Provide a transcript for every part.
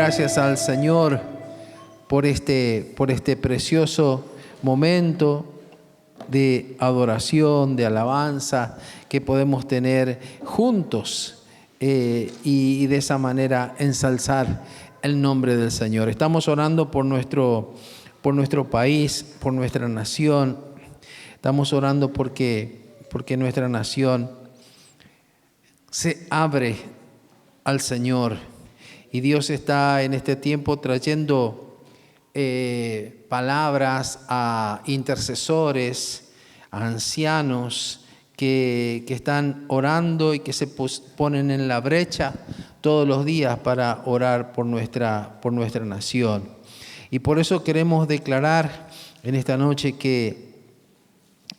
gracias al Señor por este precioso momento de adoración, de alabanza que podemos tener juntos y de esa manera ensalzar el nombre del Señor. Estamos orando por nuestro país, por nuestra nación. Estamos orando porque nuestra nación se abre al Señor. Y Dios está en este tiempo trayendo palabras a intercesores, a ancianos que están orando y que se ponen en la brecha todos los días para orar por nuestra nación. Y por eso queremos declarar en esta noche que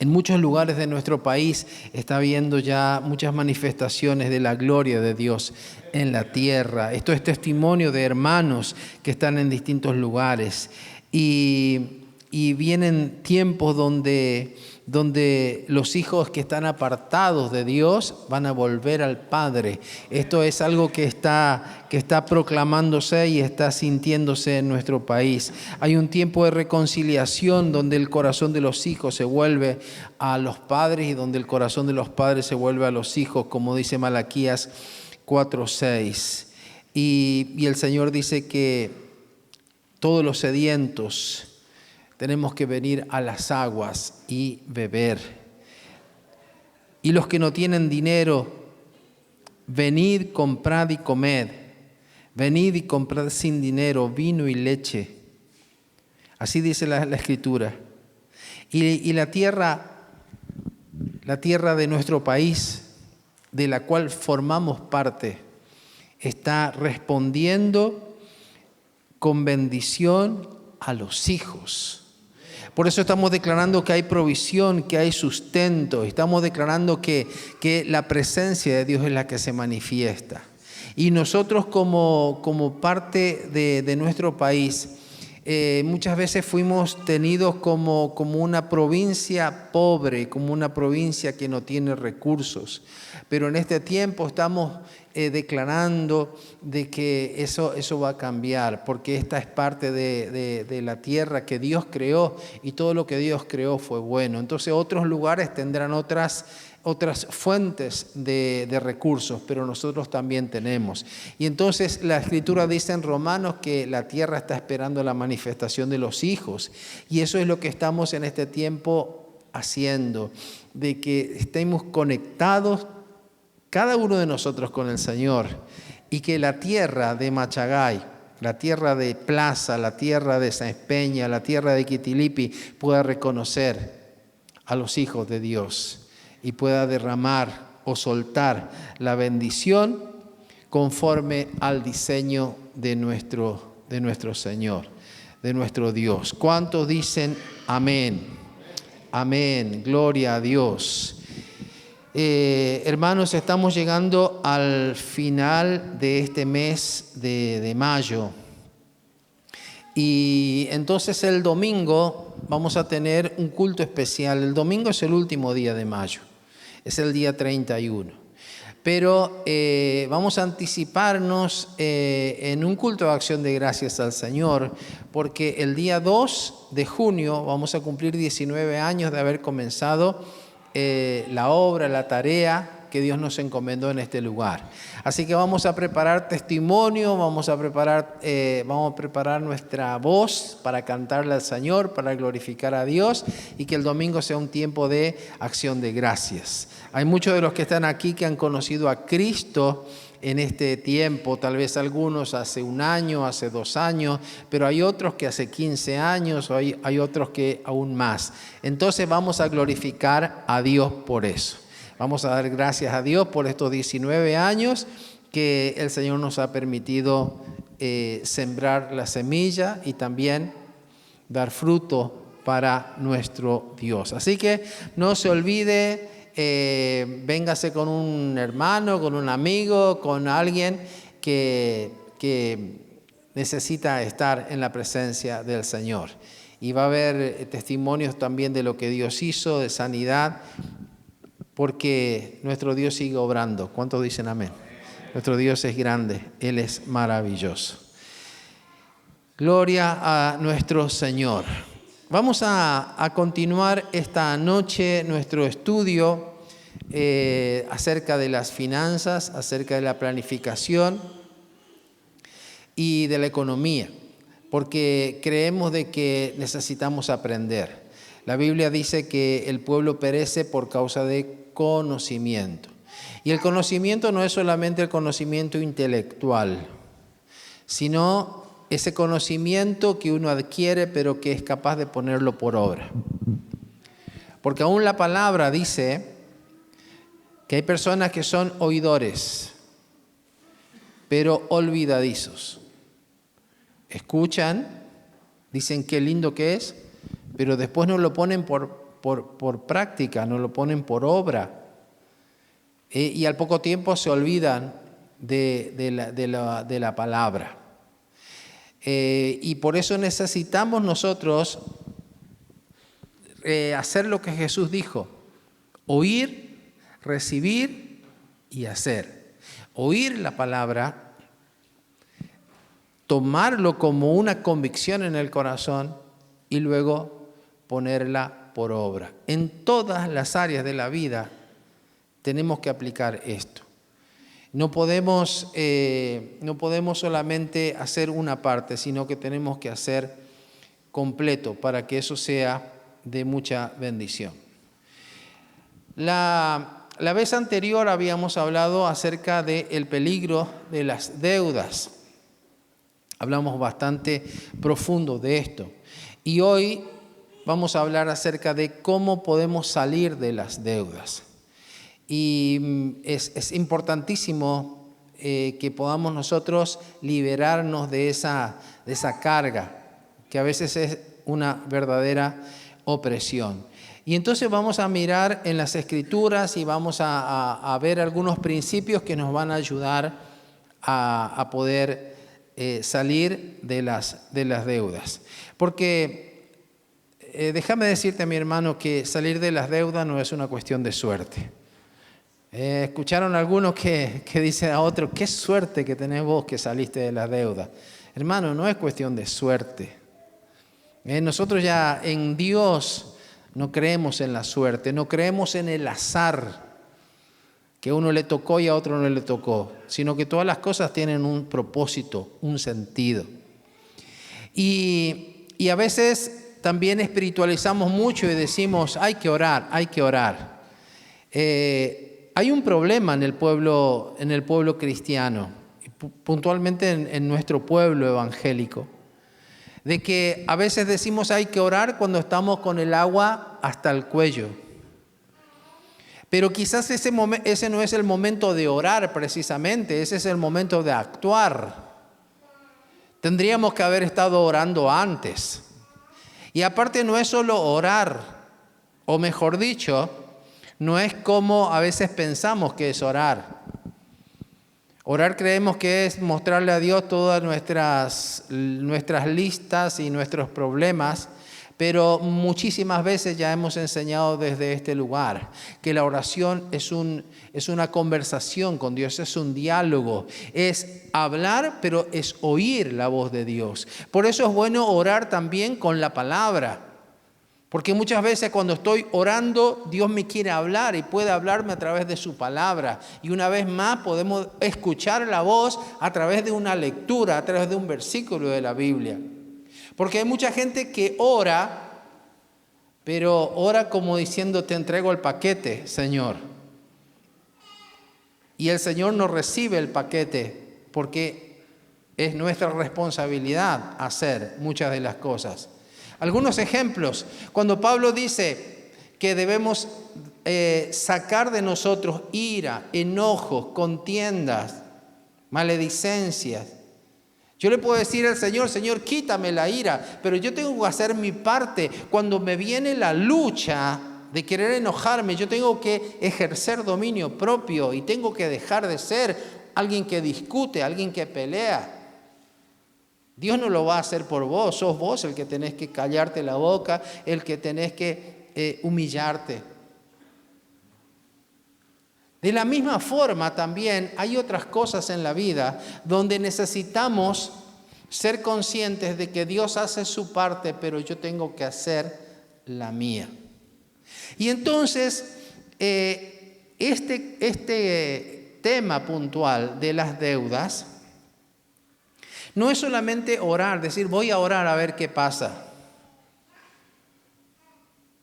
en muchos lugares de nuestro país está habiendo ya muchas manifestaciones de la gloria de Dios en la tierra. Esto es testimonio de hermanos que están en distintos lugares. Y vienen tiempos donde los hijos que están apartados de Dios van a volver al Padre. Esto es algo que está proclamándose y está sintiéndose en nuestro país. Hay un tiempo de reconciliación donde el corazón de los hijos se vuelve a los padres y donde el corazón de los padres se vuelve a los hijos, como dice Malaquías 4:6. Y el Señor dice que todos los sedientos tenemos que venir a las aguas y beber. Y los que no tienen dinero, venid, comprad y comed. Venid y comprad sin dinero vino y leche. Así dice la Escritura. Y la tierra de nuestro país, de la cual formamos parte, está respondiendo con bendición a los hijos. Por eso estamos declarando que hay provisión, que hay sustento. Estamos declarando que la presencia de Dios es la que se manifiesta. Y nosotros como parte de nuestro país, muchas veces fuimos tenidos como una provincia pobre, como una provincia que no tiene recursos. Pero en este tiempo estamos declarando de que eso va a cambiar, porque esta es parte de la tierra que Dios creó y todo lo que Dios creó fue bueno. Entonces otros lugares tendrán otras fuentes de recursos, pero nosotros también tenemos. Y entonces la Escritura dice en Romanos que la tierra está esperando la manifestación de los hijos. Y eso es lo que estamos en este tiempo haciendo, de que estemos conectados cada uno de nosotros con el Señor y que la tierra de Machagay, la tierra de Plaza, la tierra de Sáenz Peña, la tierra de Quitilipi pueda reconocer a los hijos de Dios y pueda derramar o soltar la bendición conforme al diseño de nuestro Señor, de nuestro Dios. ¿Cuántos dicen amén? Amén, gloria a Dios. Hermanos, estamos llegando al final de este mes de mayo. Y entonces el domingo vamos a tener un culto especial. El domingo es el último día de mayo, es el día 31. Pero vamos a anticiparnos en un culto de acción de gracias al Señor, porque el día 2 de junio vamos a cumplir 19 años de haber comenzado la obra, la tarea que Dios nos encomendó en este lugar. Así que vamos a preparar testimonio, vamos a preparar nuestra voz para cantarle al Señor, para glorificar a Dios y que el domingo sea un tiempo de acción de gracias. Hay muchos de los que están aquí que han conocido a Cristo en este tiempo, tal vez algunos hace un año, hace 2 años, pero hay otros que hace 15 años, o hay otros que aún más. Entonces vamos a glorificar a Dios por eso. Vamos a dar gracias a Dios por estos 19 años que el Señor nos ha permitido sembrar la semilla y también dar fruto para nuestro Dios. Así que no se olvide. Véngase con un hermano, con un amigo, con alguien que necesita estar en la presencia del Señor. Y va a haber testimonios también de lo que Dios hizo, de sanidad, porque nuestro Dios sigue obrando. ¿Cuántos dicen amén? Nuestro Dios es grande, Él es maravilloso. Gloria a nuestro Señor. Vamos a continuar esta noche nuestro estudio acerca de las finanzas, acerca de la planificación y de la economía, porque creemos de que necesitamos aprender. La Biblia dice que el pueblo perece por causa de conocimiento. Y el conocimiento no es solamente el conocimiento intelectual, sino ese conocimiento que uno adquiere pero que es capaz de ponerlo por obra. Porque aún la palabra dice que hay personas que son oidores, pero olvidadizos. Escuchan, dicen qué lindo que es, pero después no lo ponen por práctica, no lo ponen por obra. Y al poco tiempo se olvidan de la palabra. Y por eso necesitamos nosotros hacer lo que Jesús dijo: oír, recibir y hacer. Oír la palabra, tomarlo como una convicción en el corazón y luego ponerla por obra. En todas las áreas de la vida tenemos que aplicar esto. No podemos solamente hacer una parte, sino que tenemos que hacer completo para que eso sea de mucha bendición. La vez anterior habíamos hablado acerca del peligro de las deudas. Hablamos bastante profundo de esto. Y hoy vamos a hablar acerca de cómo podemos salir de las deudas. Y es importantísimo que podamos nosotros liberarnos de esa carga, que a veces es una verdadera opresión. Y entonces vamos a mirar en las Escrituras y vamos a ver algunos principios que nos van a ayudar a poder salir de las deudas. Porque déjame decirte, mi hermano, que salir de las deudas no es una cuestión de suerte. Escucharon algunos que dicen a otros: qué suerte que tenés vos que saliste de la deuda. Hermano, no es cuestión de suerte. Nosotros ya en Dios no creemos en la suerte, no creemos en el azar, que a uno le tocó y a otro no le tocó, sino que todas las cosas tienen un propósito, un sentido. Y a veces también espiritualizamos mucho y decimos: hay que orar, hay que orar. Hay un problema en el pueblo cristiano, puntualmente en nuestro pueblo evangélico, de que a veces decimos hay que orar cuando estamos con el agua hasta el cuello. Pero quizás ese no es el momento de orar precisamente, ese es el momento de actuar. Tendríamos que haber estado orando antes. Y aparte no es solo orar, o mejor dicho, no es como a veces pensamos que es orar. Orar creemos que es mostrarle a Dios todas nuestras listas y nuestros problemas, pero muchísimas veces ya hemos enseñado desde este lugar que la oración es una conversación con Dios, es un diálogo, es hablar, pero es oír la voz de Dios. Por eso es bueno orar también con la palabra. Porque muchas veces cuando estoy orando, Dios me quiere hablar y puede hablarme a través de su palabra. Y una vez más podemos escuchar la voz a través de una lectura, a través de un versículo de la Biblia. Porque hay mucha gente que ora, pero ora como diciendo: te entrego el paquete, Señor. Y el Señor no recibe el paquete porque es nuestra responsabilidad hacer muchas de las cosas. Algunos ejemplos: cuando Pablo dice que debemos sacar de nosotros ira, enojos, contiendas, maledicencias. Yo le puedo decir al Señor: Señor, quítame la ira, pero yo tengo que hacer mi parte. Cuando me viene la lucha de querer enojarme, yo tengo que ejercer dominio propio y tengo que dejar de ser alguien que discute, alguien que pelea. Dios no lo va a hacer por vos, sos vos el que tenés que callarte la boca, el que tenés que humillarte. De la misma forma también hay otras cosas en la vida donde necesitamos Ser conscientes de que Dios hace su parte, pero yo tengo que hacer la mía. Y entonces, este tema puntual de las deudas no es solamente orar, decir voy a orar a ver qué pasa.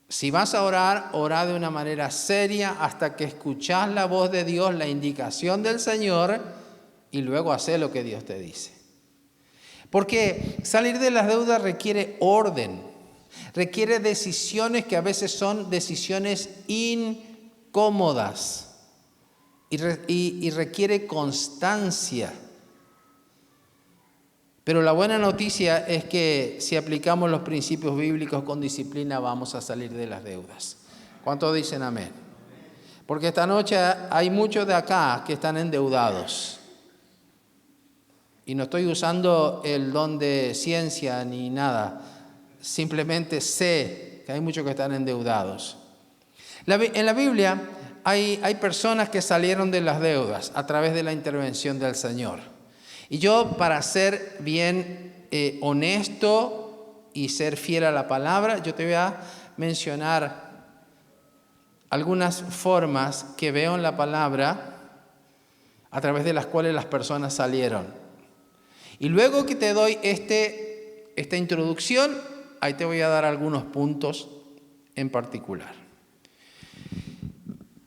Si vas a orar, ora de una manera seria hasta que escuchás la voz de Dios, la indicación del Señor, y luego hacer lo que Dios te dice. Porque salir de las deudas requiere orden, requiere decisiones que a veces son decisiones incómodas y requiere constancia. Pero la buena noticia es que si aplicamos los principios bíblicos con disciplina vamos a salir de las deudas. ¿Cuántos dicen amén? Porque esta noche hay muchos de acá que están endeudados. Y no estoy usando el don de ciencia ni nada. Simplemente sé que hay muchos que están endeudados. En la Biblia hay personas que salieron de las deudas a través de la intervención del Señor. Y yo, para ser bien honesto y ser fiel a la palabra, yo te voy a mencionar algunas formas que veo en la palabra a través de las cuales las personas salieron. Y luego que te doy esta introducción, ahí te voy a dar algunos puntos en particular.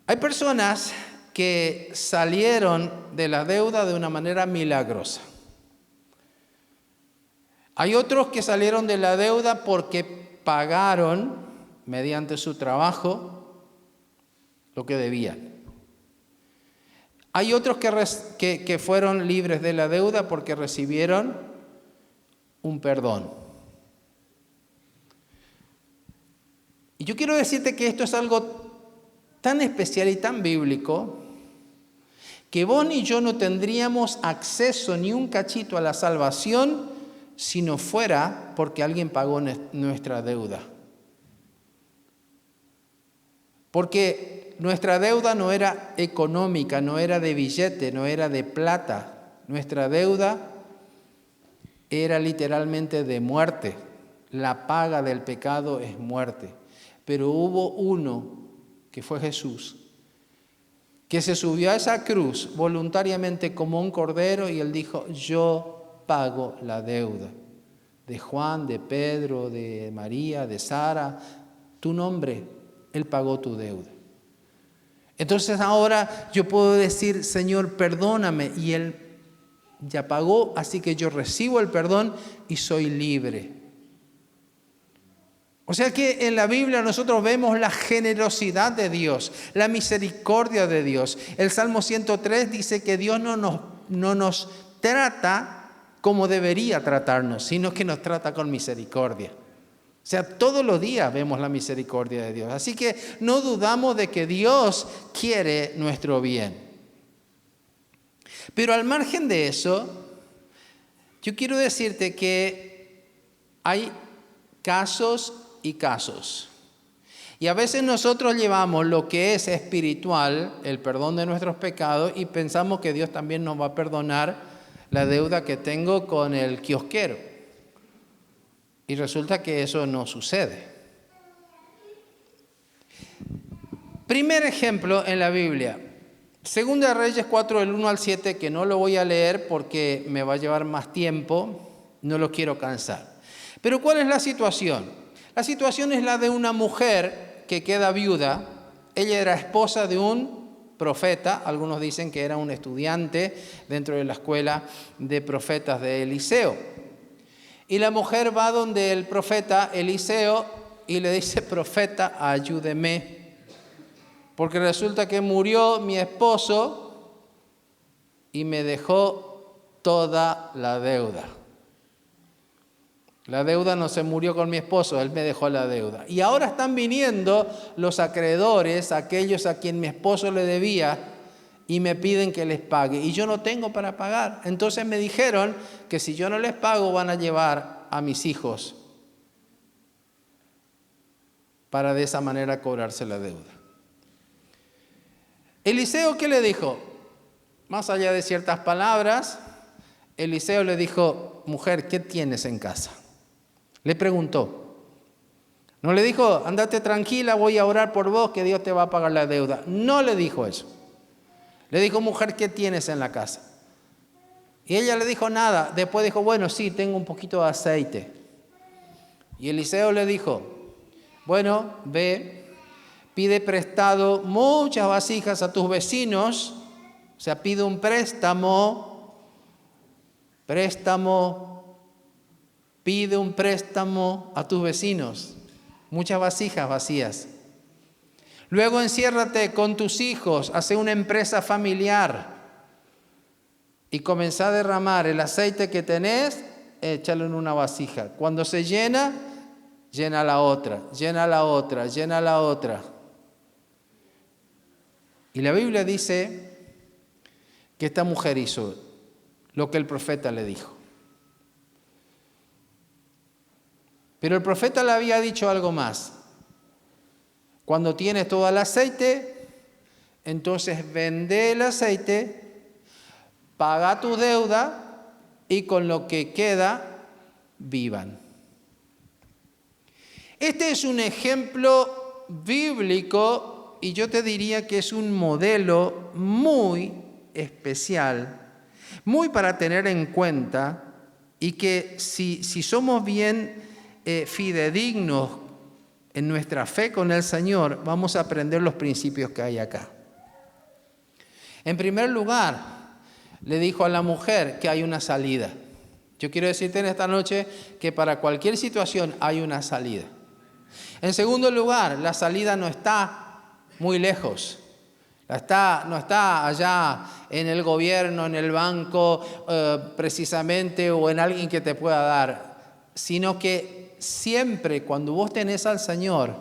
Hay personas que salieron de la deuda de una manera milagrosa. Hay otros que salieron de la deuda porque pagaron mediante su trabajo lo que debían. Hay otros que fueron libres de la deuda porque recibieron un perdón. Y yo quiero decirte que esto es algo tan especial y tan bíblico que vos ni yo no tendríamos acceso ni un cachito a la salvación si no fuera porque alguien pagó nuestra deuda. Porque nuestra deuda no era económica, no era de billete, no era de plata. Nuestra deuda era literalmente de muerte. La paga del pecado es muerte. Pero hubo uno, que fue Jesús, que se subió a esa cruz voluntariamente como un cordero y él dijo, yo pago la deuda de Juan, de Pedro, de María, de Sara, tu nombre, él pagó tu deuda. Entonces ahora yo puedo decir, Señor, perdóname, y él ya pagó, así que yo recibo el perdón y soy libre. O sea que en la Biblia nosotros vemos la generosidad de Dios, la misericordia de Dios. El Salmo 103 dice que Dios no nos trata como debería tratarnos, sino que nos trata con misericordia. O sea, todos los días vemos la misericordia de Dios. Así que no dudamos de que Dios quiere nuestro bien. Pero al margen de eso, yo quiero decirte que hay casos y casos. Y a veces nosotros llevamos lo que es espiritual, el perdón de nuestros pecados, y pensamos que Dios también nos va a perdonar la deuda que tengo con el kiosquero. Y resulta que eso no sucede. Primer ejemplo en la Biblia. Segunda de Reyes 4, del 1 al 7, que no lo voy a leer porque me va a llevar más tiempo, no lo quiero cansar. Pero ¿cuál es la situación? La situación es la de una mujer que queda viuda. Ella era esposa de un profeta, algunos dicen que era un estudiante dentro de la escuela de profetas de Eliseo. Y la mujer va donde el profeta Eliseo y le dice, profeta, ayúdeme. Porque resulta que murió mi esposo y me dejó toda la deuda. La deuda no se murió con mi esposo, él me dejó la deuda. Y ahora están viniendo los acreedores, aquellos a quien mi esposo le debía, y me piden que les pague. Y yo no tengo para pagar. Entonces me dijeron que si yo no les pago van a llevar a mis hijos para de esa manera cobrarse la deuda. Eliseo, ¿qué le dijo? Más allá de ciertas palabras, Eliseo le dijo, mujer, ¿qué tienes en casa? Le preguntó. No le dijo, andate tranquila, voy a orar por vos, que Dios te va a pagar la deuda. No le dijo eso. Le dijo, mujer, ¿qué tienes en la casa? Y ella le dijo, nada. Después dijo, bueno, sí, tengo un poquito de aceite. Y Eliseo le dijo, bueno, ve, pide prestado muchas vasijas a tus vecinos, o sea, pide un pide un préstamo a tus vecinos, muchas vasijas vacías. Luego enciérrate con tus hijos, hace una empresa familiar y comenzá a derramar el aceite que tenés, échalo en una vasija. Cuando se llena, llena la otra, llena la otra, llena la otra. Y la Biblia dice que esta mujer hizo lo que el profeta le dijo. Pero el profeta le había dicho algo más. Cuando tienes todo el aceite, entonces vende el aceite, paga tu deuda y con lo que queda, vivan. Este es un ejemplo bíblico y yo te diría que es un modelo muy especial, muy para tener en cuenta y que si somos bien fidedignos en nuestra fe con el Señor, vamos a aprender los principios que hay acá. En primer lugar, le dijo a la mujer que hay una salida. Yo quiero decirte en esta noche que para cualquier situación hay una salida. En segundo lugar, la salida no está muy lejos. No está allá en el gobierno, en el banco, precisamente, o en alguien que te pueda dar, sino que siempre cuando vos tenés al Señor,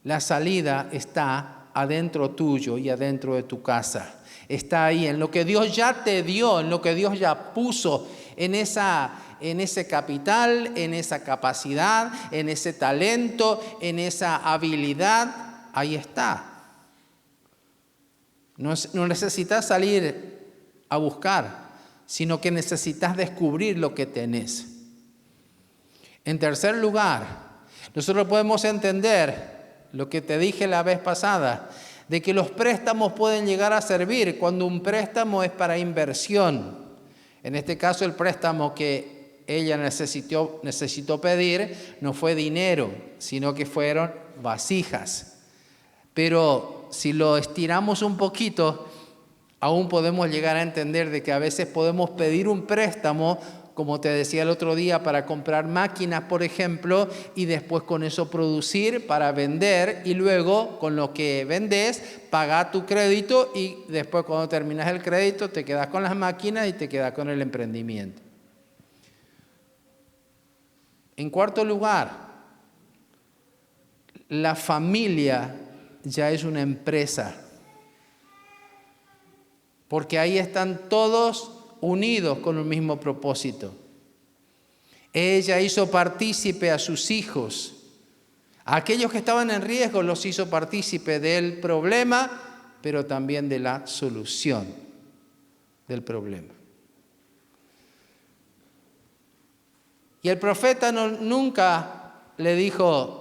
la salida está adentro tuyo y adentro de tu casa. Está ahí, en lo que Dios ya te dio, en lo que Dios ya puso, en ese capital, en esa capacidad, en ese talento, en esa habilidad, ahí está. No necesitas salir a buscar, sino que necesitas descubrir lo que tenés. En tercer lugar, nosotros podemos entender lo que te dije la vez pasada, de que los préstamos pueden llegar a servir cuando un préstamo es para inversión. En este caso, el préstamo que ella necesitó pedir no fue dinero, sino que fueron vasijas. Pero si lo estiramos un poquito, aún podemos llegar a entender de que a veces podemos pedir un préstamo, como te decía el otro día, para comprar máquinas, por ejemplo, y después con eso producir para vender, y luego con lo que vendes, pagar tu crédito, y después cuando terminas el crédito te quedas con las máquinas y te quedas con el emprendimiento. En cuarto lugar, la familia ya es una empresa, porque ahí están todos unidos con un mismo propósito. Ella hizo partícipe a sus hijos. A aquellos que estaban en riesgo los hizo partícipe del problema, pero también de la solución del problema. Y el profeta nunca le dijo,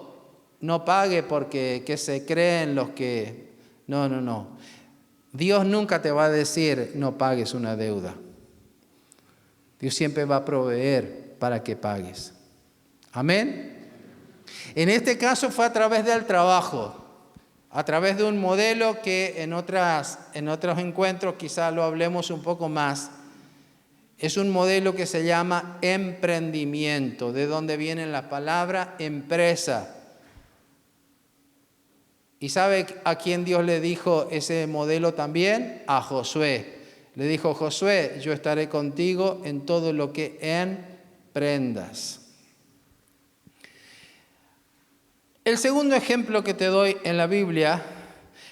no pague porque que se creen los que... No. Dios nunca te va a decir, no pagues una deuda. Dios siempre va a proveer para que pagues. Amén. En este caso fue a través del trabajo, a través de un modelo que en otros encuentros quizás lo hablemos un poco más. Es un modelo que se llama emprendimiento, de donde viene la palabra empresa. ¿Y sabe a quién Dios le dijo ese modelo también? A Josué. Le dijo, Josué, yo estaré contigo en todo lo que emprendas. El segundo ejemplo que te doy en la Biblia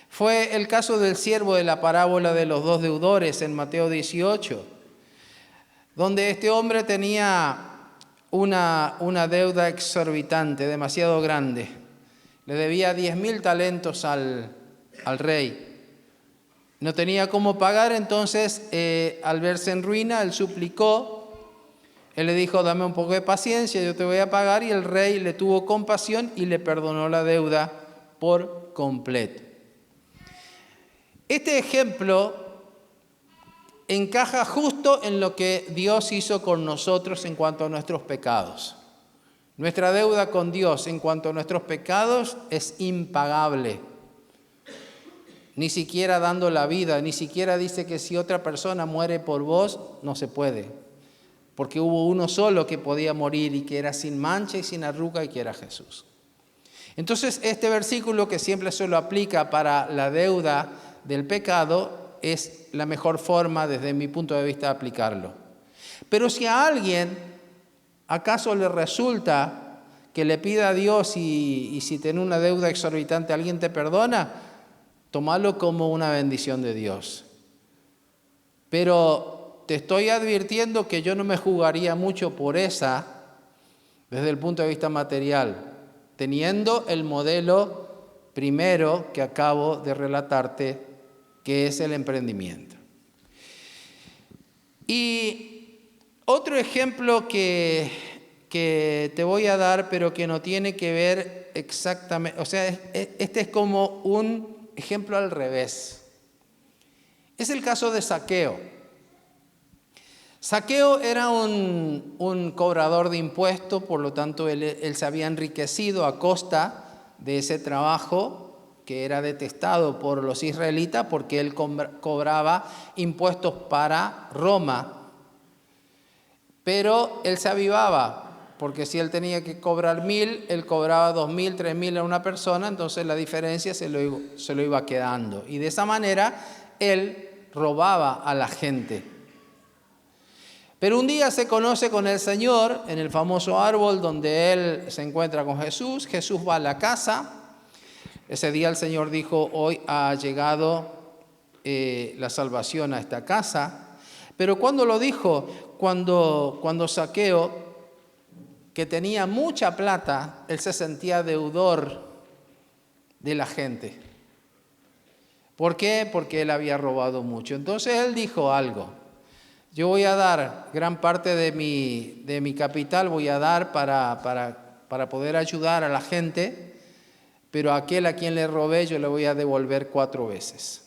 fue el caso del siervo de la parábola de los dos deudores en Mateo 18, donde este hombre tenía una deuda exorbitante, demasiado grande. Le debía 10.000 talentos al rey. No tenía cómo pagar, entonces al verse en ruina, él suplicó. Él le dijo, dame un poco de paciencia, yo te voy a pagar. Y el rey le tuvo compasión y le perdonó la deuda por completo. Este ejemplo encaja justo en lo que Dios hizo con nosotros en cuanto a nuestros pecados. Nuestra deuda con Dios en cuanto a nuestros pecados es impagable. Ni siquiera dando la vida, ni siquiera dice que si otra persona muere por vos, no se puede. Porque hubo uno solo que podía morir y que era sin mancha y sin arruga y que era Jesús. Entonces este versículo, que siempre se lo aplica para la deuda del pecado, es la mejor forma desde mi punto de vista de aplicarlo. Pero si a alguien acaso le resulta que le pida a Dios y si tiene una deuda exorbitante alguien te perdona, tómalo como una bendición de Dios. Pero te estoy advirtiendo que yo no me jugaría mucho por esa desde el punto de vista material, teniendo el modelo primero que acabo de relatarte, que es el emprendimiento. Y otro ejemplo que te voy a dar, pero que no tiene que ver exactamente, o sea, este es como un ejemplo al revés. Es el caso de Zaqueo. Zaqueo era un cobrador de impuestos, por lo tanto él se había enriquecido a costa de ese trabajo que era detestado por los israelitas porque él cobraba impuestos para Roma. Pero él se avivaba, porque si él tenía que cobrar 1.000, él cobraba 2.000, 3.000 a una persona, entonces la diferencia se lo iba quedando. Y de esa manera él robaba a la gente. Pero un día se conoce con el Señor en el famoso árbol donde él se encuentra con Jesús. Jesús va a la casa. Ese día el Señor dijo, hoy ha llegado la salvación a esta casa. Pero cuando lo dijo, cuando Zaqueo, que tenía mucha plata, él se sentía deudor de la gente. ¿Por qué? Porque él había robado mucho. Entonces él dijo algo. Yo voy a dar gran parte de mi capital, voy a dar para poder ayudar a la gente, pero a aquel a quien le robé yo le voy a devolver 4 veces.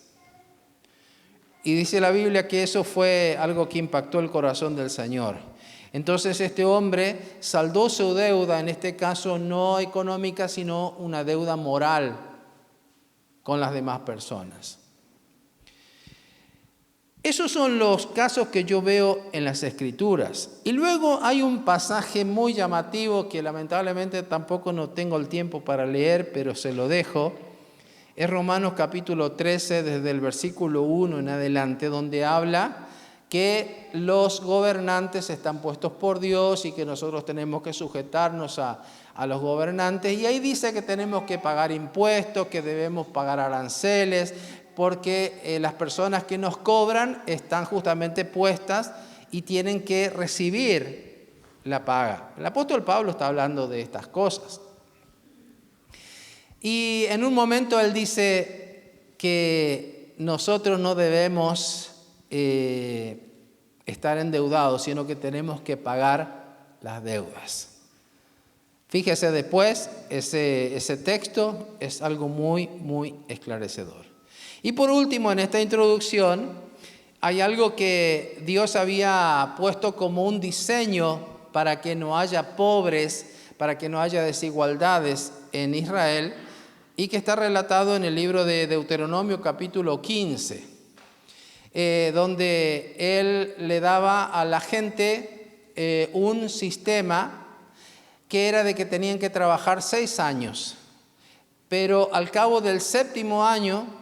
Y dice la Biblia que eso fue algo que impactó el corazón del Señor. Entonces este hombre saldó su deuda, en este caso no económica, sino una deuda moral con las demás personas. Esos son los casos que yo veo en las Escrituras. Y luego hay un pasaje muy llamativo que lamentablemente tampoco no tengo el tiempo para leer, pero se lo dejo. Es Romanos capítulo 13, desde el versículo 1 en adelante, donde habla que los gobernantes están puestos por Dios y que nosotros tenemos que sujetarnos a los gobernantes. Y ahí dice que tenemos que pagar impuestos, que debemos pagar aranceles, porque las personas que nos cobran están justamente puestas y tienen que recibir la paga. El apóstol Pablo está hablando de estas cosas. Y en un momento él dice que nosotros no debemos estar endeudados, sino que tenemos que pagar las deudas. Fíjese después, ese texto es algo muy, muy esclarecedor. Y por último, en esta introducción, hay algo que Dios había puesto como un diseño para que no haya pobres, para que no haya desigualdades en Israel, y que está relatado en el libro de Deuteronomio capítulo 15, donde él le daba a la gente un sistema que era de que tenían que trabajar 6 años, pero al cabo del 7º año,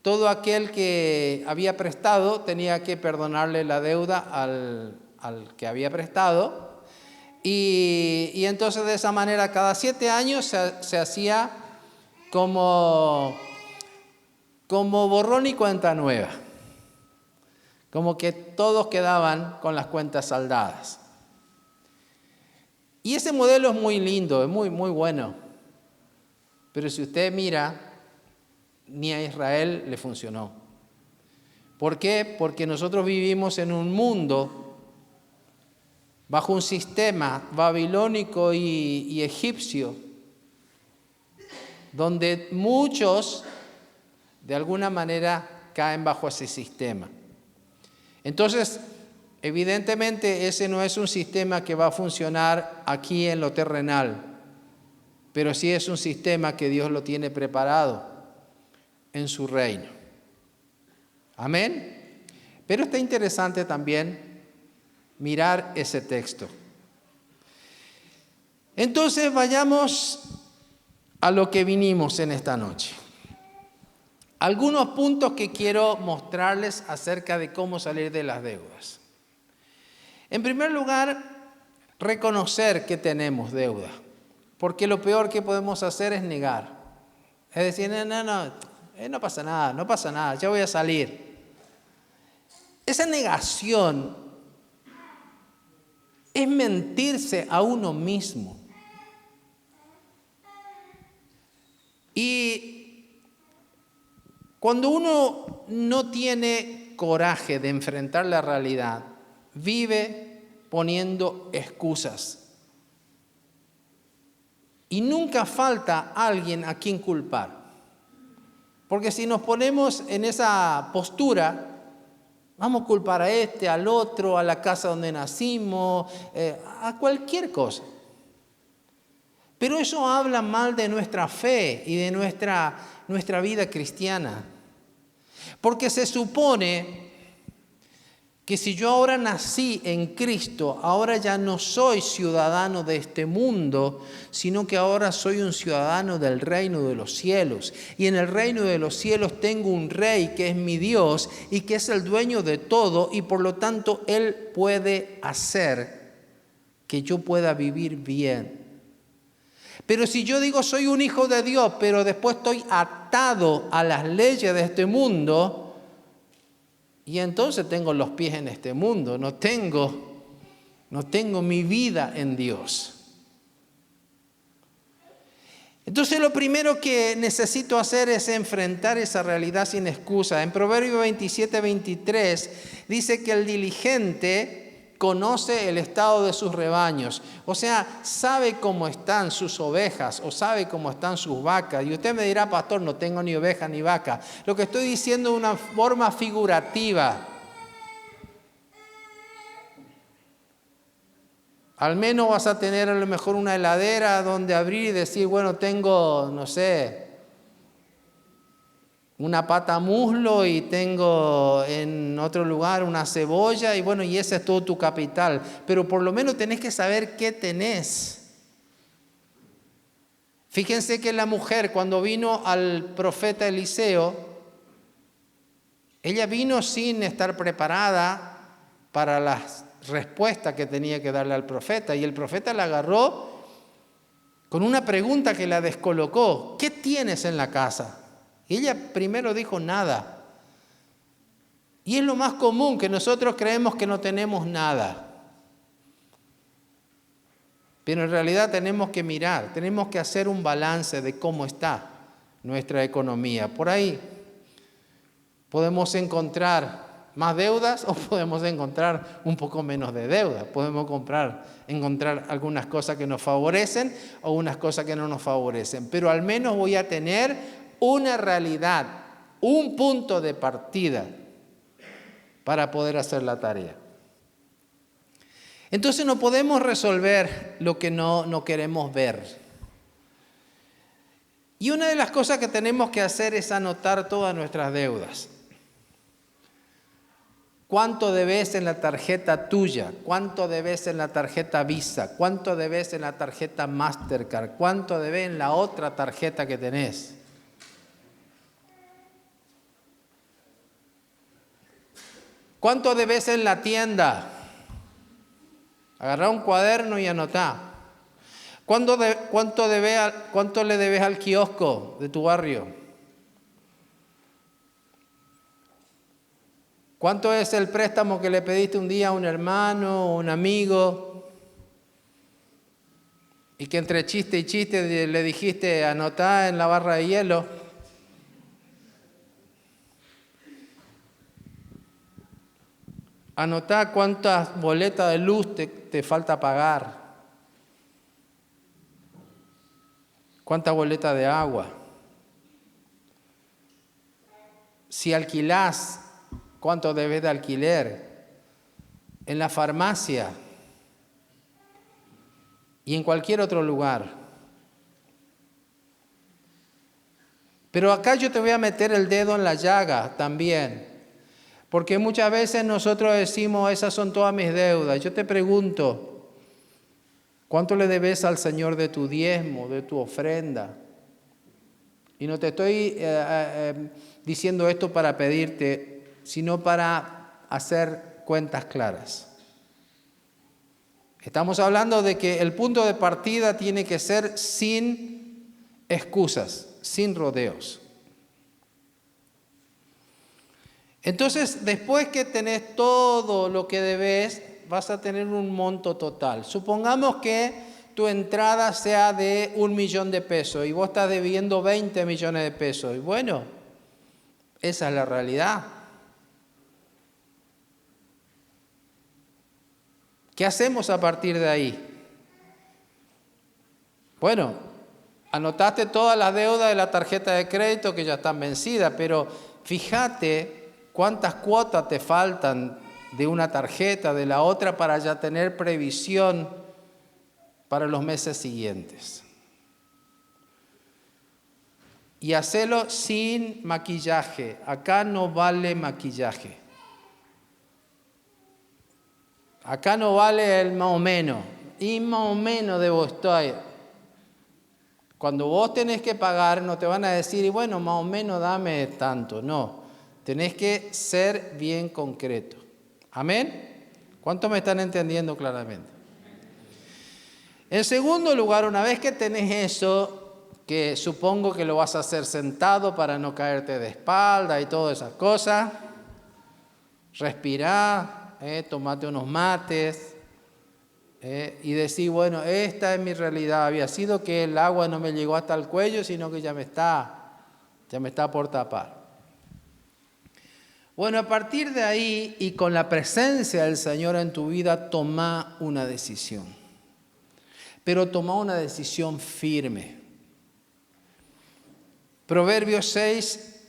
todo aquel que había prestado tenía que perdonarle la deuda al que había prestado. Y entonces de esa manera cada 7 años se hacía como borrón y cuenta nueva. Como que todos quedaban con las cuentas saldadas. Y ese modelo es muy lindo, es muy, muy bueno. Pero si usted mira, ni a Israel le funcionó. ¿Por qué? Porque nosotros vivimos en un mundo bajo un sistema babilónico y egipcio, donde muchos de alguna manera caen bajo ese sistema. Entonces, evidentemente ese no es un sistema que va a funcionar aquí en lo terrenal, pero sí es un sistema que Dios lo tiene preparado en su reino. Amén. Pero está interesante también mirar ese texto. Entonces vayamos a lo que vinimos en esta noche. Algunos puntos que quiero mostrarles acerca de cómo salir de las deudas. En primer lugar, reconocer que tenemos deuda, porque lo peor que podemos hacer es negar. Es decir, no pasa nada, ya voy a salir. Esa negación es mentirse a uno mismo. Y cuando uno no tiene coraje de enfrentar la realidad, vive poniendo excusas. Y nunca falta alguien a quien culpar. Porque si nos ponemos en esa postura, vamos a culpar a este, al otro, a la casa donde nacimos, a cualquier cosa. Pero eso habla mal de nuestra fe y de nuestra vida cristiana. Porque se supone que si yo ahora nací en Cristo, ahora ya no soy ciudadano de este mundo, sino que ahora soy un ciudadano del reino de los cielos. Y en el reino de los cielos tengo un rey que es mi Dios y que es el dueño de todo, y por lo tanto Él puede hacer que yo pueda vivir bien. Pero si yo digo soy un hijo de Dios, pero después estoy atado a las leyes de este mundo, y entonces tengo los pies en este mundo, no tengo mi vida en Dios. Entonces lo primero que necesito hacer es enfrentar esa realidad sin excusa. En Proverbios 27:23 dice que el diligente conoce el estado de sus rebaños, o sea, sabe cómo están sus ovejas o sabe cómo están sus vacas. Y usted me dirá, pastor, no tengo ni oveja ni vaca. Lo que estoy diciendo es una forma figurativa. Al menos vas a tener a lo mejor una heladera donde abrir y decir, bueno, tengo, no sé, una pata muslo y tengo en otro lugar una cebolla y bueno, y ese es todo tu capital. Pero por lo menos tenés que saber qué tenés. Fíjense que la mujer cuando vino al profeta Eliseo, ella vino sin estar preparada para las respuestas que tenía que darle al profeta. Y el profeta la agarró con una pregunta que la descolocó. ¿Qué tienes en la casa? Y ella primero dijo nada. Y es lo más común, que nosotros creemos que no tenemos nada. Pero en realidad tenemos que mirar, tenemos que hacer un balance de cómo está nuestra economía. Por ahí podemos encontrar más deudas o podemos encontrar un poco menos de deudas. Podemos encontrar algunas cosas que nos favorecen o unas cosas que no nos favorecen. Pero al menos voy a tener una realidad, un punto de partida para poder hacer la tarea. Entonces no podemos resolver lo que no queremos ver. Y una de las cosas que tenemos que hacer es anotar todas nuestras deudas. ¿Cuánto debes en la tarjeta tuya? ¿Cuánto debes en la tarjeta Visa? ¿Cuánto debes en la tarjeta Mastercard? ¿Cuánto debes en la otra tarjeta que tenés? ¿Cuánto debes en la tienda? Agarrá un cuaderno y anotá. ¿Cuánto le debes al kiosco de tu barrio? ¿Cuánto es el préstamo que le pediste un día a un hermano o un amigo? Y que entre chiste y chiste le dijiste, anotá en la barra de hielo. Anotá cuántas boletas de luz te falta pagar. ¿Cuántas boletas de agua? Si alquilás, ¿cuánto debes de alquiler? En la farmacia y en cualquier otro lugar. Pero acá yo te voy a meter el dedo en la llaga también, porque muchas veces nosotros decimos, esas son todas mis deudas. Yo te pregunto, ¿cuánto le debes al Señor de tu diezmo, de tu ofrenda? Y no te estoy diciendo esto para pedirte, sino para hacer cuentas claras. Estamos hablando de que el punto de partida tiene que ser sin excusas, sin rodeos. Entonces, después que tenés todo lo que debes, vas a tener un monto total. Supongamos que tu entrada sea de 1 millón de pesos y vos estás debiendo 20 millones de pesos. Y bueno, esa es la realidad. ¿Qué hacemos a partir de ahí? Bueno, anotaste todas las deudas de la tarjeta de crédito que ya están vencidas, pero fíjate cuántas cuotas te faltan de una tarjeta, de la otra, para ya tener previsión para los meses siguientes. Y hacelo sin maquillaje. Acá no vale maquillaje. Acá no vale el más o menos. Y más o menos debo estar. Cuando vos tenés que pagar, no te van a decir, y bueno, más o menos dame tanto. No, tenés que ser bien concreto. ¿Amén? ¿Cuántos me están entendiendo claramente? En segundo lugar, una vez que tenés eso, que supongo que lo vas a hacer sentado para no caerte de espalda y todas esas cosas, respirá, tomate unos mates. Y decir, bueno, esta es mi realidad. Había sido que el agua no me llegó hasta el cuello, sino que ya me está por tapar. Bueno, a partir de ahí y con la presencia del Señor en tu vida, toma una decisión. Pero toma una decisión firme. Proverbios 6,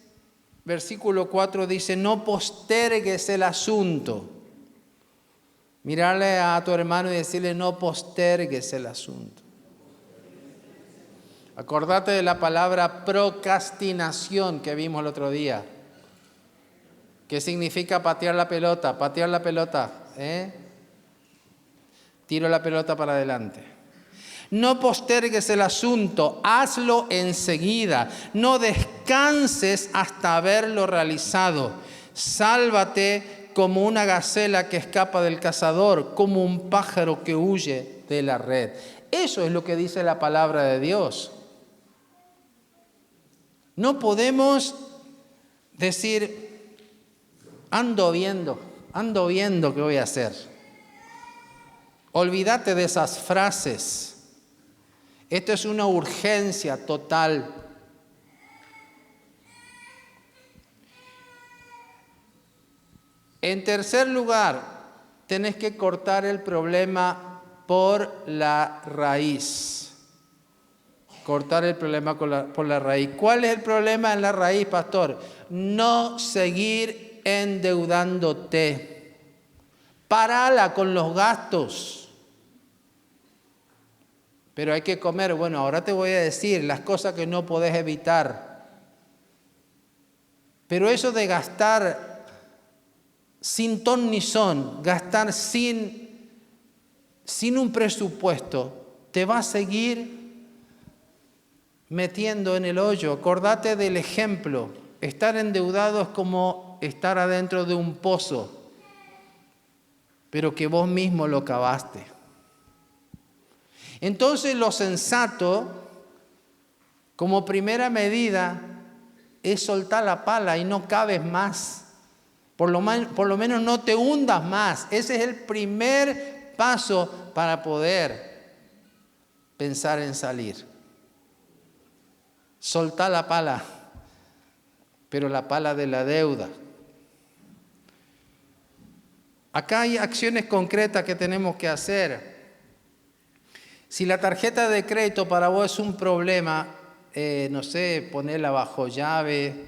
versículo 4 dice, no postergues el asunto. Mirarle a tu hermano y decirle, no postergues el asunto. Acordate de la palabra procrastinación que vimos el otro día. ¿Qué significa patear la pelota? Patear la pelota. Tiro la pelota para adelante. No postergues el asunto, hazlo enseguida. No descanses hasta haberlo realizado. Sálvate como una gacela que escapa del cazador, como un pájaro que huye de la red. Eso es lo que dice la palabra de Dios. No podemos decir, ando viendo qué voy a hacer. Olvídate de esas frases. Esto es una urgencia total. En tercer lugar, tenés que cortar el problema por la raíz. Cortar el problema por la raíz. ¿Cuál es el problema en la raíz, pastor? No seguir endeudándote. Parala con los gastos. Pero hay que comer. Bueno, ahora te voy a decir las cosas que no podés evitar. Pero eso de gastar sin ton ni son, gastar sin un presupuesto, te va a seguir metiendo en el hoyo. Acordate del ejemplo. Estar endeudado es como estar adentro de un pozo, pero que vos mismo lo cavaste. Entonces lo sensato, como primera medida, es soltar la pala y no cabes más. Por lo menos no te hundas más. Ese es el primer paso para poder pensar en salir. Soltá la pala, pero la pala de la deuda. Acá hay acciones concretas que tenemos que hacer. Si la tarjeta de crédito para vos es un problema, no sé, ponerla bajo llave.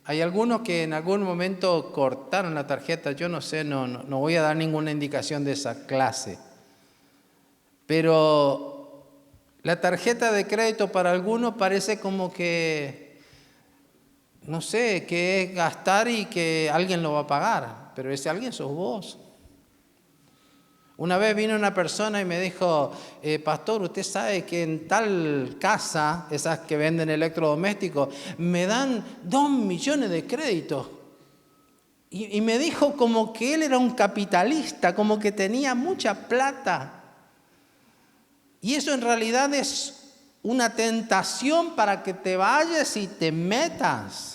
Hay algunos que en algún momento cortaron la tarjeta, yo no sé, no voy a dar ninguna indicación de esa clase. Pero la tarjeta de crédito para algunos parece como que, no sé, que es gastar y que alguien lo va a pagar, pero ese alguien sos vos. Una vez vino una persona y me dijo, pastor, usted sabe que en tal casa, esas que venden electrodomésticos, me dan 2 millones de créditos. Y me dijo como que él era un capitalista, como que tenía mucha plata. Y eso en realidad es una tentación para que te vayas y te metas.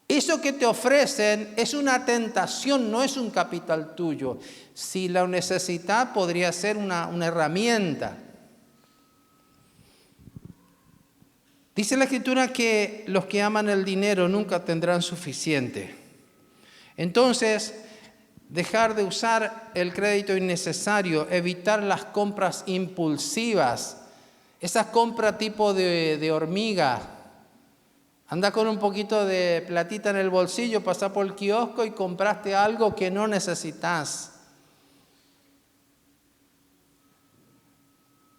Eso que te ofrecen es una tentación, no es un capital tuyo. Si la necesitas, podría ser una herramienta. Dice la Escritura que los que aman el dinero nunca tendrán suficiente. Entonces, dejar de usar el crédito innecesario, evitar las compras impulsivas, esas compras tipo de hormiga. Anda con un poquito de platita en el bolsillo, pasás por el kiosco y compraste algo que no necesitas.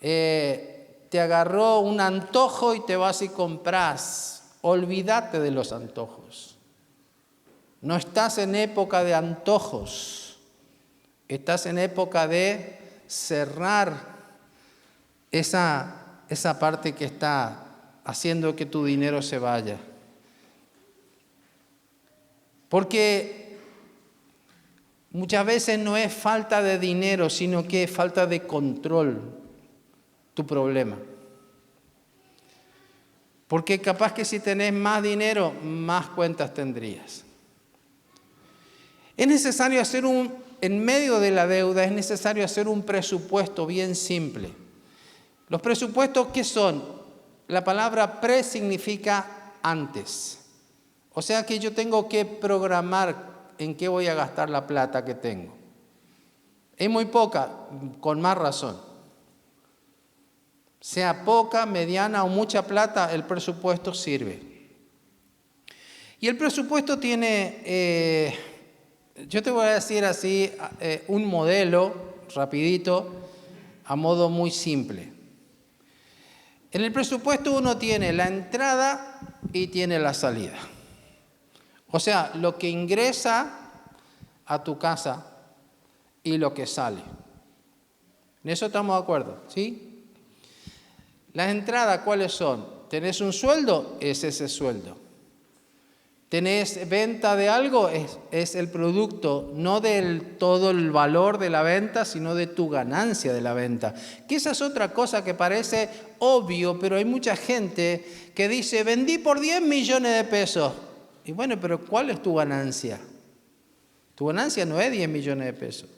Te agarró un antojo y te vas y compras. Olvídate de los antojos. No estás en época de antojos. Estás en época de cerrar esa parte que está haciendo que tu dinero se vaya. Porque muchas veces no es falta de dinero, sino que es falta de control tu problema. Porque capaz que si tenés más dinero, más cuentas tendrías. Es necesario hacer en medio de la deuda, es necesario hacer un presupuesto bien simple. ¿Los presupuestos qué son? La palabra pre significa antes. O sea que yo tengo que programar en qué voy a gastar la plata que tengo. Es muy poca, con más razón. Sea poca, mediana o mucha plata, el presupuesto sirve. Y el presupuesto tiene, yo te voy a decir así, un modelo rapidito, a modo muy simple. En el presupuesto uno tiene la entrada y tiene la salida. O sea, lo que ingresa a tu casa y lo que sale. ¿En eso estamos de acuerdo? ¿Sí? Las entradas, ¿cuáles son? ¿Tenés un sueldo? Es ese sueldo. ¿Tenés venta de algo? Es el producto, no del todo el valor de la venta, sino de tu ganancia de la venta. Que esa es otra cosa que parece obvio, pero hay mucha gente que dice, vendí por 10 millones de pesos. Y bueno, pero ¿cuál es tu ganancia? Tu ganancia no es 10 millones de pesos.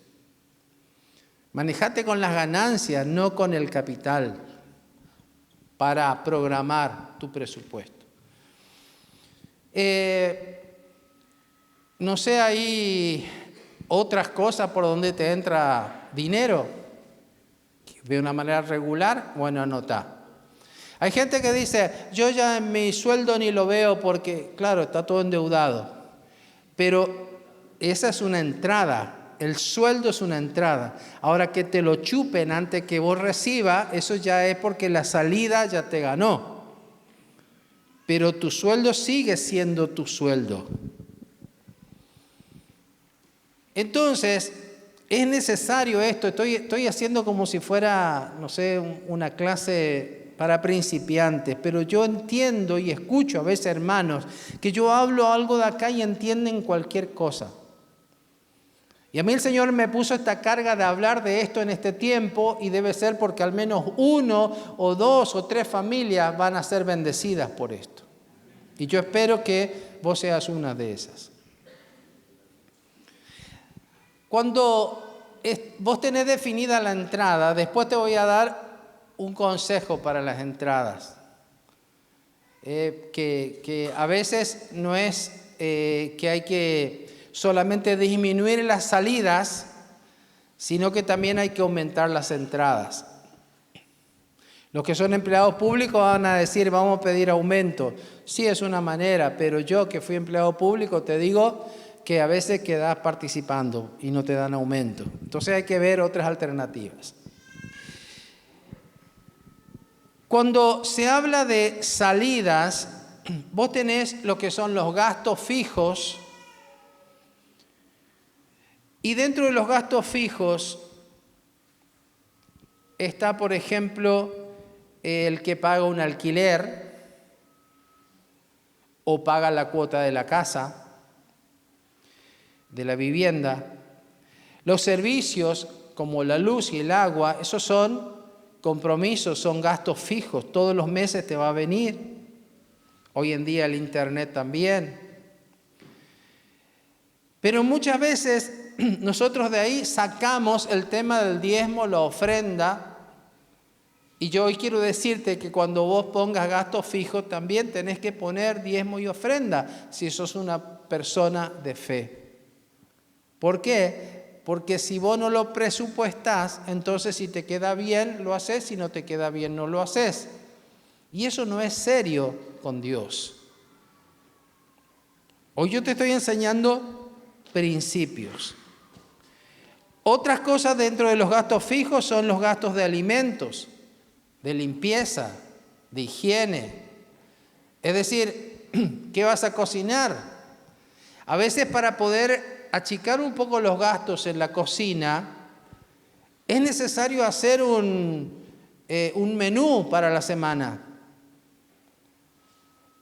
Manejate con las ganancias, no con el capital, para programar tu presupuesto. No sé, hay otras cosas por donde te entra dinero de una manera regular. Bueno, anotá. Hay gente que dice, yo ya en mi sueldo ni lo veo porque, claro, está todo endeudado. Pero esa es una entrada, el sueldo es una entrada. Ahora que te lo chupen antes que vos recibas, eso ya es porque la salida ya te ganó. Pero tu sueldo sigue siendo tu sueldo. Entonces, es necesario esto. Estoy haciendo como si fuera, no sé, una clase para principiantes, pero yo entiendo y escucho a veces hermanos que yo hablo algo de acá y entienden cualquier cosa. Y a mí el Señor me puso esta carga de hablar de esto en este tiempo y debe ser porque al menos 1 o 2 o 3 familias van a ser bendecidas por esto. Y yo espero que vos seas una de esas. Cuando vos tenés definida la entrada, después te voy a dar un consejo para las entradas. Que a veces no es que hay que solamente disminuir las salidas, sino que también hay que aumentar las entradas. Los que son empleados públicos van a decir, vamos a pedir aumento. Sí, es una manera, pero yo que fui empleado público te digo que a veces quedas participando y no te dan aumento. Entonces hay que ver otras alternativas. Cuando se habla de salidas, vos tenés lo que son los gastos fijos, y dentro de los gastos fijos está, por ejemplo, el que paga un alquiler o paga la cuota de la casa, de la vivienda. Los servicios como la luz y el agua, esos son compromisos, son gastos fijos, todos los meses te va a venir. Hoy en día el internet también. Pero muchas veces nosotros de ahí sacamos el tema del diezmo, la ofrenda. Y yo hoy quiero decirte que cuando vos pongas gastos fijos también tenés que poner diezmo y ofrenda si sos una persona de fe. ¿Por qué? Porque si vos no lo presupuestás, entonces si te queda bien lo haces, si no te queda bien no lo haces. Y eso no es serio con Dios. Hoy yo te estoy enseñando principios. Otras cosas dentro de los gastos fijos son los gastos de alimentos, de limpieza, de higiene. Es decir, ¿qué vas a cocinar? A veces para poder achicar un poco los gastos en la cocina, es necesario hacer un menú para la semana.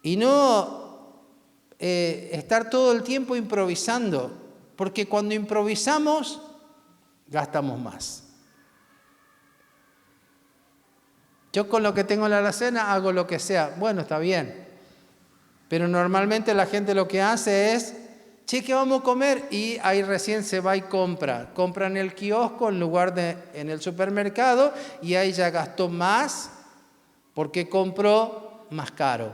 Y no estar todo el tiempo improvisando, porque cuando improvisamos, gastamos más. Yo con lo que tengo en la alacena hago lo que sea. Bueno, está bien. Pero normalmente la gente lo que hace es, che, ¿qué vamos a comer? Y ahí recién se va y compra. Compra en el kiosco en lugar de en el supermercado y ahí ya gastó más porque compró más caro.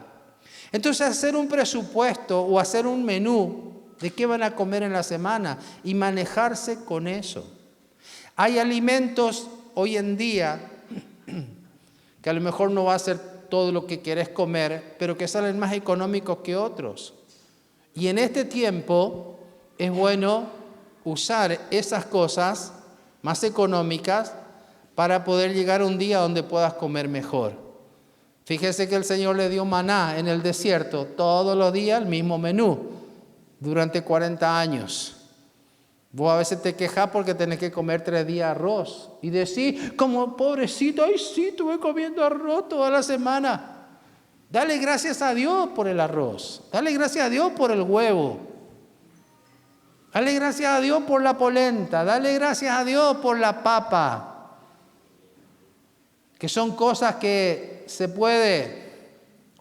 Entonces hacer un presupuesto o hacer un menú de qué van a comer en la semana y manejarse con eso. Hay alimentos hoy en día que a lo mejor no va a ser todo lo que querés comer, pero que salen más económicos que otros. Y en este tiempo es bueno usar esas cosas más económicas para poder llegar a un día donde puedas comer mejor. Fíjese que el Señor le dio maná en el desierto, todos los días el mismo menú, durante 40 años. Vos a veces te quejas porque tenés que comer 3 días arroz. Y decís, como pobrecito, ay sí, estuve comiendo arroz toda la semana. Dale gracias a Dios por el arroz. Dale gracias a Dios por el huevo. Dale gracias a Dios por la polenta. Dale gracias a Dios por la papa. Que son cosas que se puede.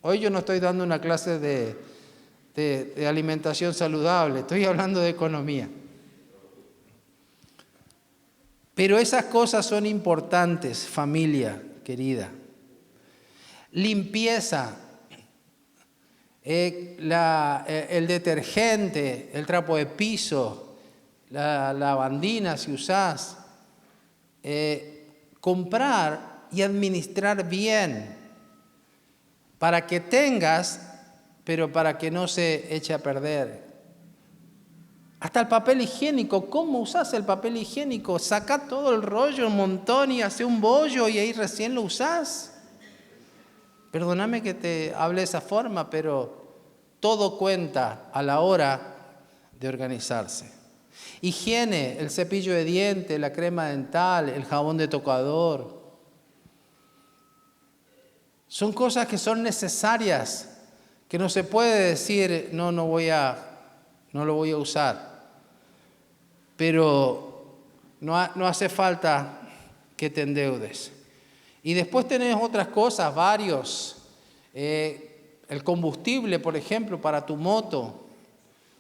Hoy yo no estoy dando una clase de alimentación saludable. Estoy hablando de economía. Pero esas cosas son importantes, familia querida. Limpieza, el detergente, el trapo de piso, la lavandina si usás. Comprar y administrar bien para que tengas, pero para que no se eche a perder. Hasta el papel higiénico, ¿cómo usás el papel higiénico? Sacá todo el rollo, un montón y hace un bollo y ahí recién lo usás. Perdóname que te hable de esa forma, pero todo cuenta a la hora de organizarse. Higiene, el cepillo de dientes, la crema dental, el jabón de tocador. Son cosas que son necesarias, que no se puede decir, no lo voy a usar. Pero no hace falta que te endeudes. Y después tenés otras cosas, varios. El combustible, por ejemplo, para tu moto.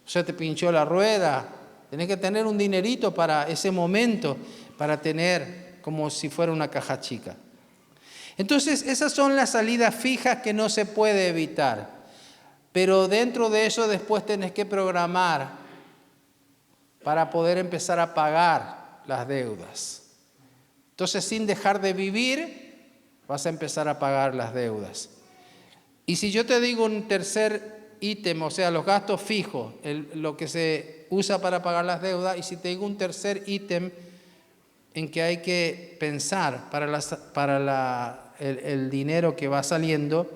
O sea, te pinchó la rueda. Tenés que tener un dinerito para ese momento, para tener como si fuera una caja chica. Entonces, esas son las salidas fijas que no se puede evitar. Pero dentro de eso después tenés que programar para poder empezar a pagar las deudas. Entonces, sin dejar de vivir, vas a empezar a pagar las deudas. Y si yo te digo un tercer ítem, o sea, los gastos fijos, lo que se usa para pagar las deudas, y si te digo un tercer ítem en que hay que pensar para el dinero que va saliendo,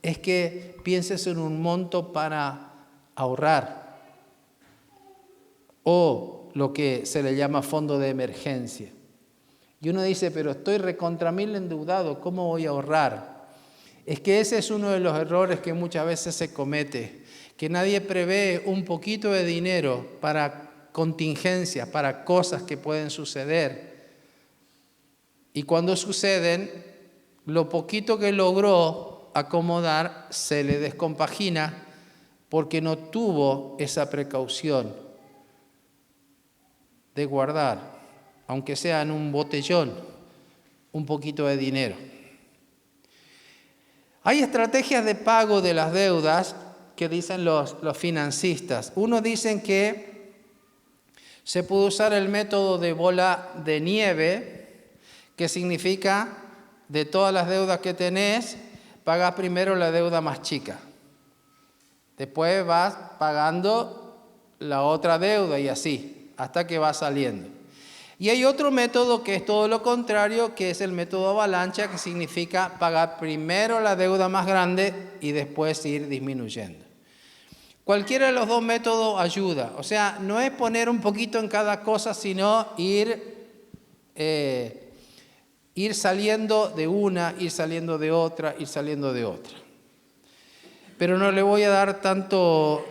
es que pienses en un monto para ahorrar o lo que se le llama fondo de emergencia. Y uno dice, pero estoy recontra mil endeudado, ¿cómo voy a ahorrar? Es que ese es uno de los errores que muchas veces se comete, que nadie prevé un poquito de dinero para contingencias, para cosas que pueden suceder. Y cuando suceden, lo poquito que logró acomodar se le descompagina porque no tuvo esa precaución de guardar, aunque sea en un botellón, un poquito de dinero. Hay estrategias de pago de las deudas que dicen los financistas. Unos dicen que se puede usar el método de bola de nieve, que significa de todas las deudas que tenés, pagas primero la deuda más chica. Después vas pagando la otra deuda y así, hasta que va saliendo. Y hay otro método que es todo lo contrario, que es el método avalancha, que significa pagar primero la deuda más grande y después ir disminuyendo. Cualquiera de los dos métodos ayuda. O sea, no es poner un poquito en cada cosa, sino ir saliendo de una, ir saliendo de otra, ir saliendo de otra. Pero no le voy a dar tanto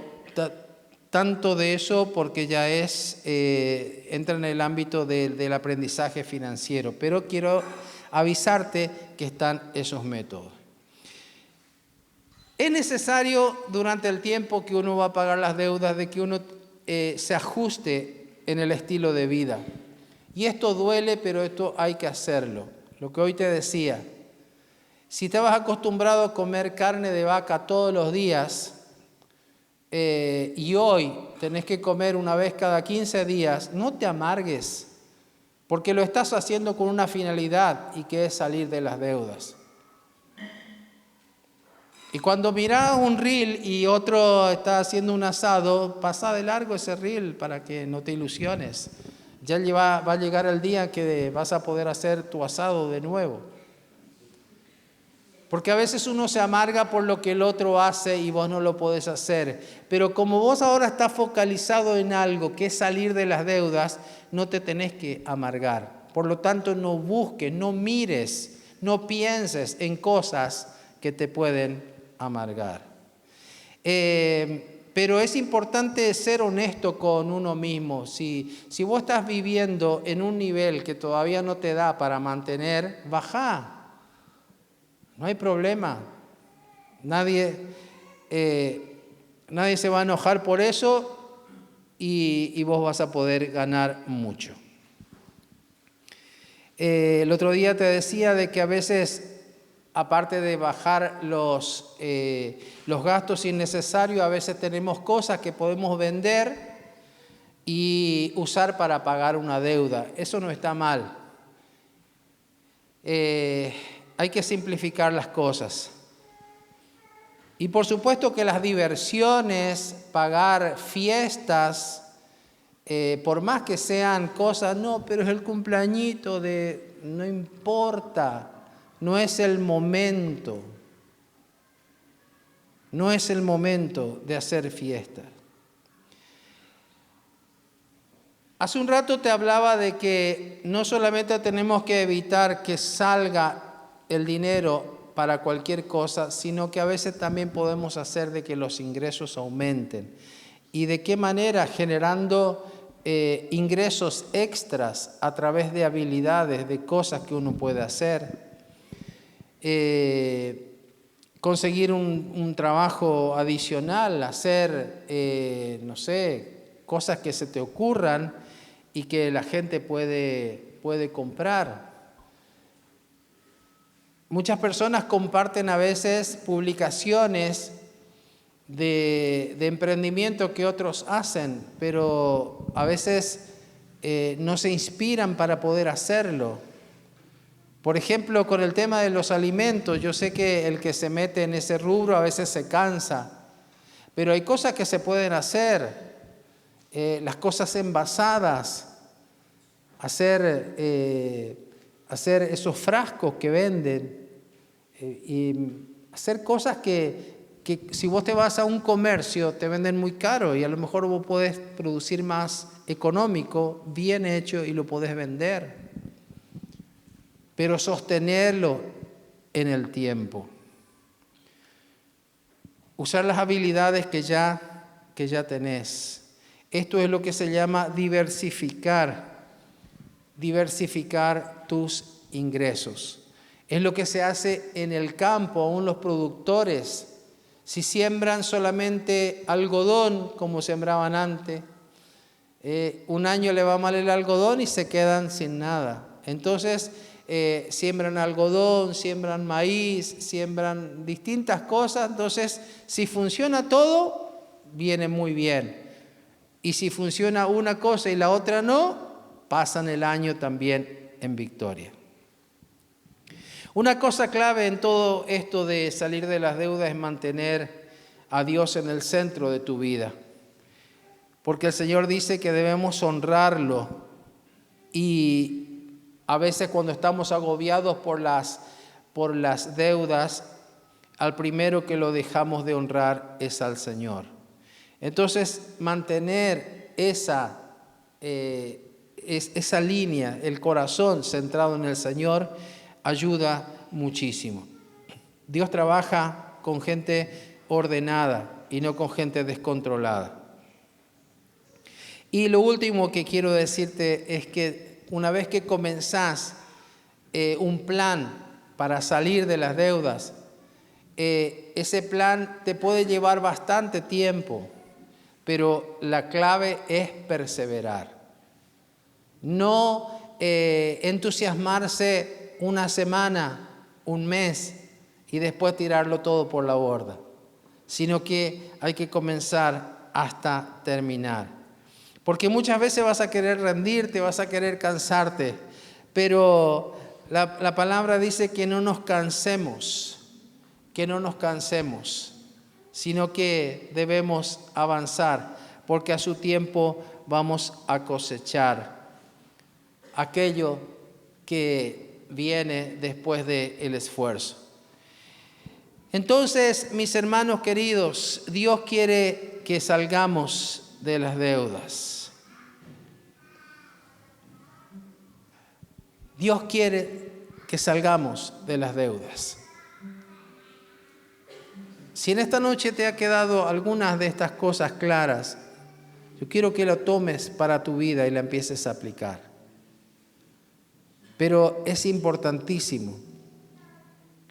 de eso porque ya entra en el ámbito del aprendizaje financiero. Pero quiero avisarte que están esos métodos. Es necesario durante el tiempo que uno va a pagar las deudas de que uno se ajuste en el estilo de vida. Y esto duele, pero esto hay que hacerlo. Lo que hoy te decía, si estabas acostumbrado a comer carne de vaca todos los días y hoy tenés que comer una vez cada 15 días, no te amargues, porque lo estás haciendo con una finalidad y que es salir de las deudas. Y cuando mirás un reel y otro está haciendo un asado, pasa de largo ese reel para que no te ilusiones. Ya va a llegar el día que vas a poder hacer tu asado de nuevo. Porque a veces uno se amarga por lo que el otro hace y vos no lo podés hacer. Pero como vos ahora estás focalizado en algo que es salir de las deudas, no te tenés que amargar. Por lo tanto, no busques, no mires, no pienses en cosas que te pueden amargar. Pero es importante ser honesto con uno mismo. Si vos estás viviendo en un nivel que todavía no te da para mantener, bajá. No hay problema. Nadie se va a enojar por eso y vos vas a poder ganar mucho. El otro día te decía de que a veces, aparte de bajar los gastos innecesarios, a veces tenemos cosas que podemos vender y usar para pagar una deuda. Eso no está mal. Hay que simplificar las cosas. Y por supuesto que las diversiones, pagar fiestas, por más que sean cosas, no, pero es el cumpleañito no importa. No es el momento. No es el momento de hacer fiesta. Hace un rato te hablaba de que no solamente tenemos que evitar que salga el dinero para cualquier cosa, sino que a veces también podemos hacer de que los ingresos aumenten. ¿Y de qué manera? Generando ingresos extras a través de habilidades, de cosas que uno puede hacer. Conseguir un trabajo adicional, hacer, cosas que se te ocurran y que la gente puede comprar. Muchas personas comparten a veces publicaciones de emprendimiento que otros hacen, pero a veces no se inspiran para poder hacerlo. Por ejemplo, con el tema de los alimentos, yo sé que el que se mete en ese rubro a veces se cansa, pero hay cosas que se pueden hacer, las cosas envasadas, hacer esos frascos que venden, y hacer cosas que si vos te vas a un comercio te venden muy caro y a lo mejor vos podés producir más económico, bien hecho, y lo podés vender. Pero sostenerlo en el tiempo. Usar las habilidades que ya tenés. Esto es lo que se llama diversificar tus ingresos. Es lo que se hace en el campo, aún los productores. Si siembran solamente algodón, como sembraban antes, un año le va mal el algodón y se quedan sin nada. Entonces, siembran algodón, siembran maíz, siembran distintas cosas. Entonces, si funciona todo, viene muy bien. Y si funciona una cosa y la otra no, pasan el año también en victoria. Una cosa clave en todo esto de salir de las deudas es mantener a Dios en el centro de tu vida. Porque el Señor dice que debemos honrarlo, y a veces cuando estamos agobiados por las deudas, al primero que lo dejamos de honrar es al Señor. Entonces, mantener esa línea, el corazón centrado en el Señor, ayuda muchísimo. Dios trabaja con gente ordenada y no con gente descontrolada. Y lo último que quiero decirte es que una vez que comenzás un plan para salir de las deudas, ese plan te puede llevar bastante tiempo, pero la clave es perseverar. No entusiasmarse una semana, un mes y después tirarlo todo por la borda, sino que hay que comenzar hasta terminar. Porque muchas veces vas a querer rendirte, vas a querer cansarte, pero la palabra dice que no nos cansemos, sino que debemos avanzar, porque a su tiempo vamos a cosechar aquello que viene después del esfuerzo. Entonces, mis hermanos queridos, Dios quiere que salgamos de las deudas. Dios quiere que salgamos de las deudas. Si en esta noche te ha quedado algunas de estas cosas claras, yo quiero que lo tomes para tu vida y la empieces a aplicar. Pero es importantísimo.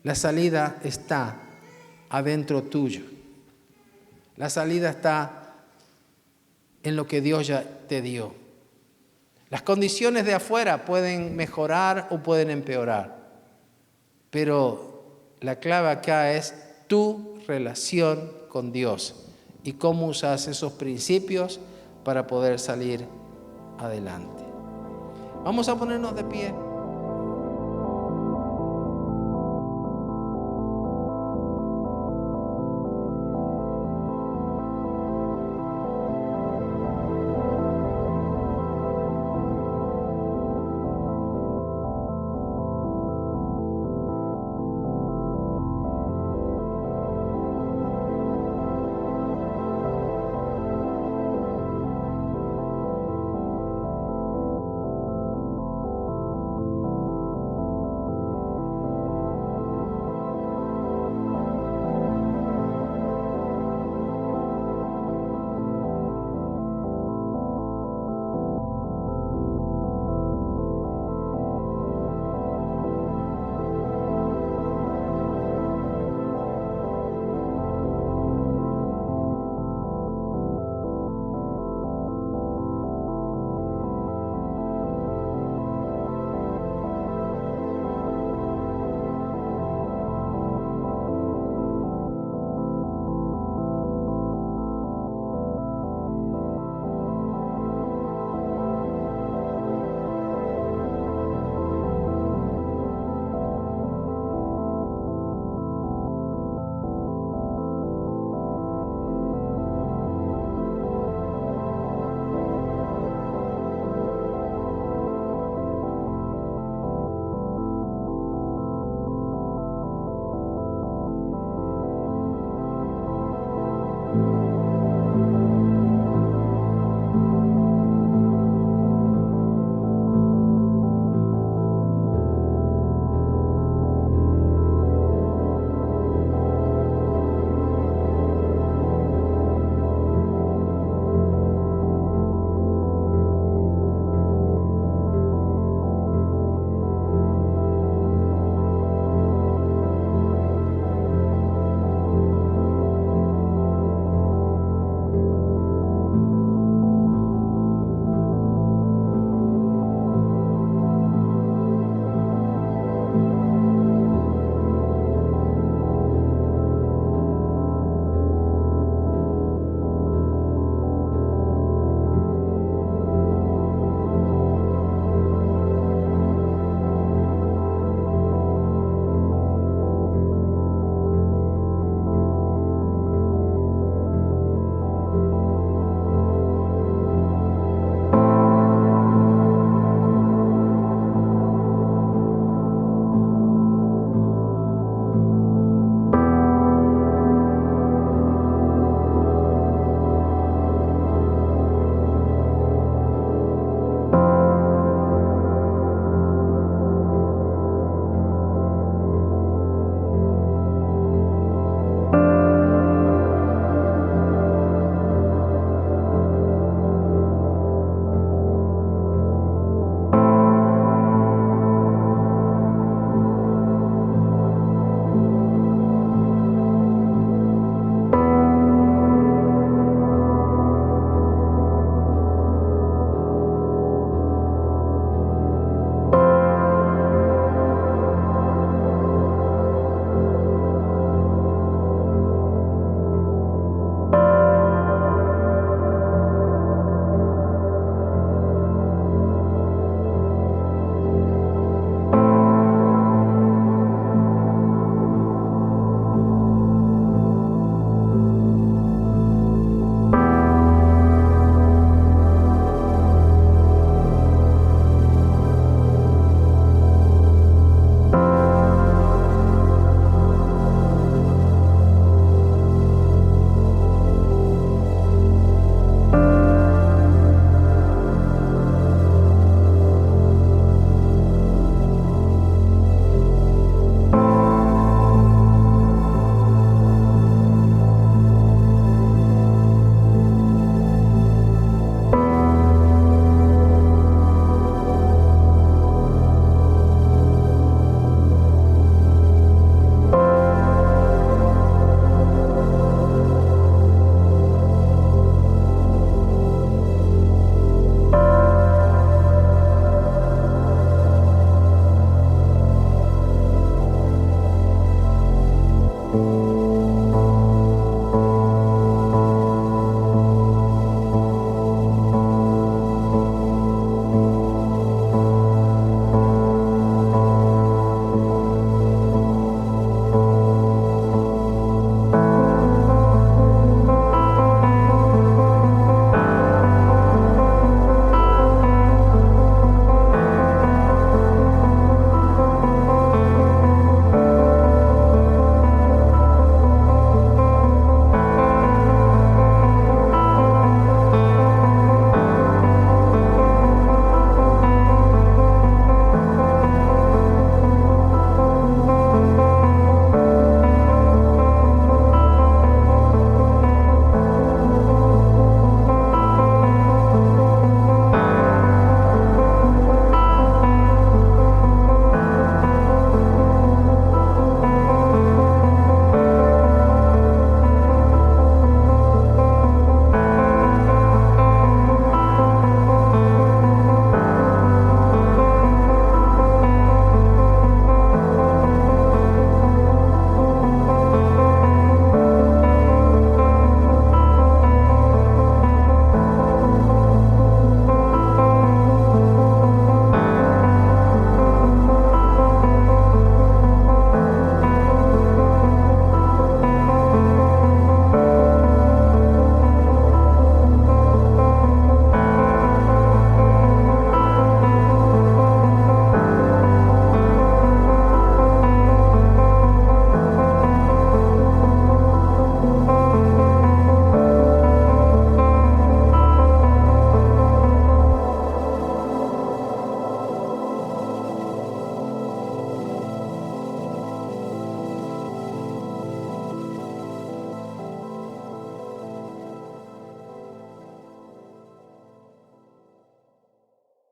La salida está adentro tuyo. La salida está en lo que Dios ya te dio. Las condiciones de afuera pueden mejorar o pueden empeorar, pero la clave acá es tu relación con Dios y cómo usas esos principios para poder salir adelante. Vamos a ponernos de pie.